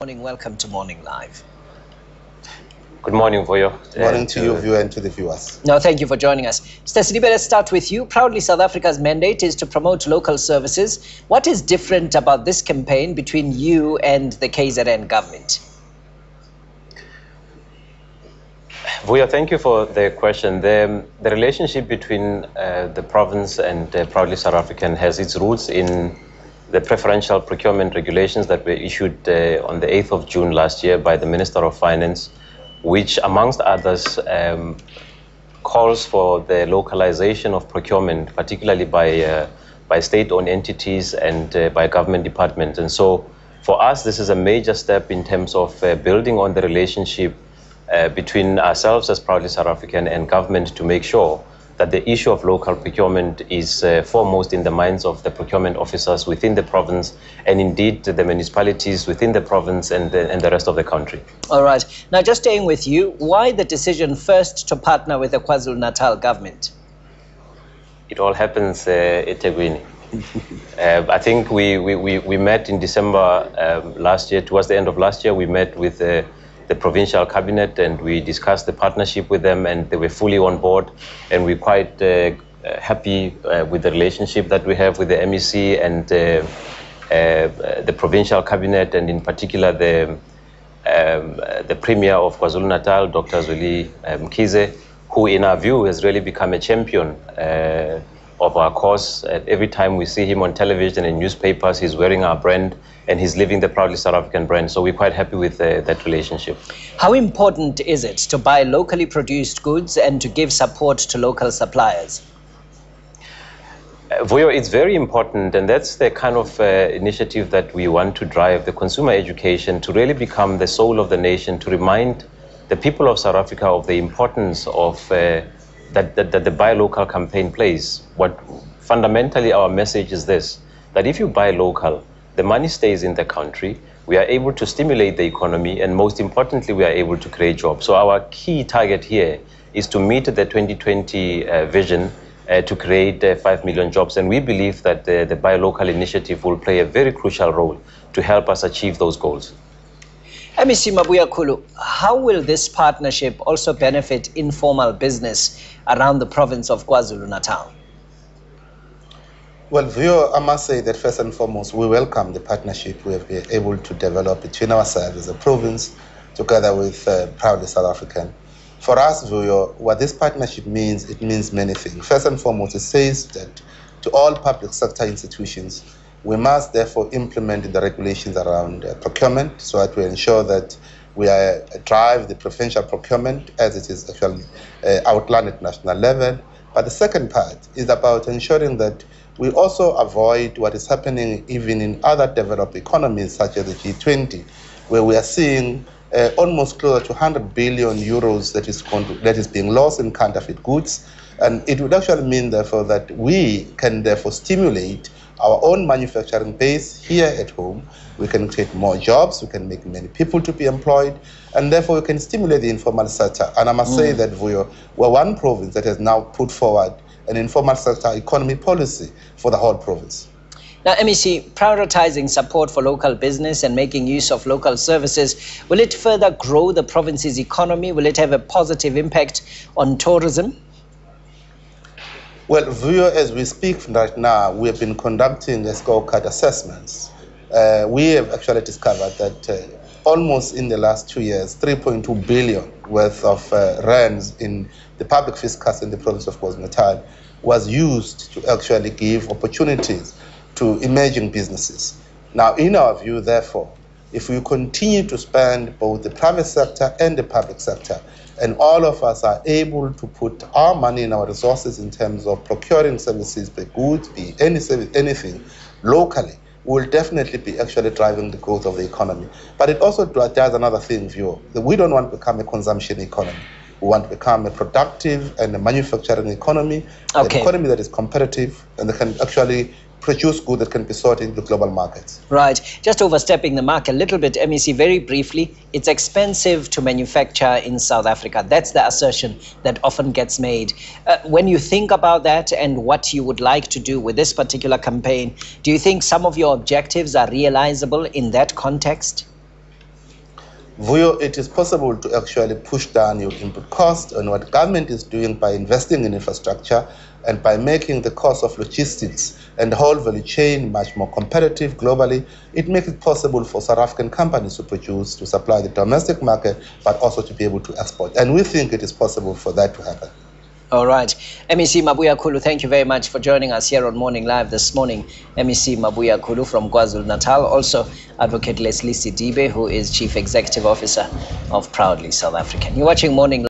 Morning, welcome to Morning Live. Good morning, Vuyo. Good morning to you, viewer, and to the viewers. No, thank you for joining us. Mr. SEDIBE, let's start with you. Proudly South Africa's mandate is to promote local services. What is different about this campaign between you and the KZN government? Vuyo, thank you for the question. The relationship between the province and Proudly South African has its roots in the preferential procurement regulations that were issued on the 8th of June last year by the Minister of Finance, which, amongst others, calls for the localization of procurement, particularly by state-owned entities and by government departments. And so, for us, this is a major step in terms of building on the relationship between ourselves as Proudly South African and government to make sure that the issue of local procurement is foremost in the minds of the procurement officers within the province and indeed the municipalities within the province and the rest of the country. All right. Now, just staying with you, why the decision first to partner with the Kwazulu Natal government? It all happens at eThekwini. I think we met in December last year. Towards the end of last year, we met with the provincial cabinet and we discussed the partnership with them, and they were fully on board, and we're quite happy with the relationship that we have with the MEC and the provincial cabinet, and in particular the Premier of KwaZulu Natal, Dr. Zweli Mkhize, who in our view has really become a champion of our cause. Every time we see him on television and newspapers, he's wearing our brand and he's living the Proudly South African brand. So we're quite happy with that relationship. How important is it to buy locally produced goods and to give support to local suppliers? Vuyo, it's very important, and that's the kind of initiative that we want to drive, the consumer education, to really become the soul of the nation, to remind the people of South Africa of the importance of that the Buy Local campaign plays. What fundamentally our message is this, that if you buy local, the money stays in the country, we are able to stimulate the economy, and most importantly, we are able to create jobs. So our key target here is to meet the 2020 vision to create 5 million jobs. And we believe that the Buy Local initiative will play a very crucial role to help us achieve those goals. MEC MABUYAKHULU, how will this partnership also benefit informal business around the province of KwaZulu Natal? Well, Vuyo, I must say that first and foremost, we welcome the partnership we have been able to develop between ourselves as a province, together with Proudly South African. For us, Vuyo, what this partnership means, it means many things. First and foremost, it says that to all public sector institutions, we must therefore implement the regulations around procurement so that we ensure that we drive the provincial procurement as it is actually outlined at national level. But the second part is about ensuring that we also avoid what is happening even in other developed economies such as the G20, where we are seeing almost closer to 100 billion euros that is being lost in counterfeit goods. And it would actually mean, therefore, that we can therefore stimulate our own manufacturing base here at home. We can create more jobs, we can make many people to be employed, and therefore we can stimulate the informal sector. And I must say that we're one province that has now put forward an informal sector economy policy for the whole province. Now, MEC, prioritizing support for local business and making use of local services, will it further grow the province's economy? Will it have a positive impact on tourism? Well, Vuyo, as we speak right now, we have been conducting a scorecard assessments. We have actually discovered that almost in the last 2 years, 3.2 billion worth of rands in the public fiscus in the province of KwaZulu Natal was used to actually give opportunities to emerging businesses. Now, in our view, therefore, if we continue to spend both the private sector and the public sector, and all of us are able to put our money and our resources in terms of procuring services, be goods, be any service, anything, locally, we will definitely be actually driving the growth of the economy. But it also does another thing, View. We don't want to become a consumption economy. We want to become a productive and a manufacturing economy, an economy that is competitive and that can actually produce goods that can be sold into global markets. Right. Just overstepping the mark a little bit, MEC, very briefly, it's expensive to manufacture in South Africa. That's the assertion that often gets made. When you think about that and what you would like to do with this particular campaign, do you think some of your objectives are realizable in that context? Vuyo, it is possible to actually push down your input cost, and what government is doing by investing in infrastructure and by making the cost of logistics and the whole value chain much more competitive globally, it makes it possible for South African companies to produce, to supply the domestic market, but also to be able to export. And we think it is possible for that to happen. All right. MEC MABUYAKHULU, thank you very much for joining us here on Morning Live this morning. MEC MABUYAKHULU from Kwazulu Natal. Also, Advocate Leslie SEDIBE, who is Chief Executive Officer of Proudly South African. You're watching Morning Live.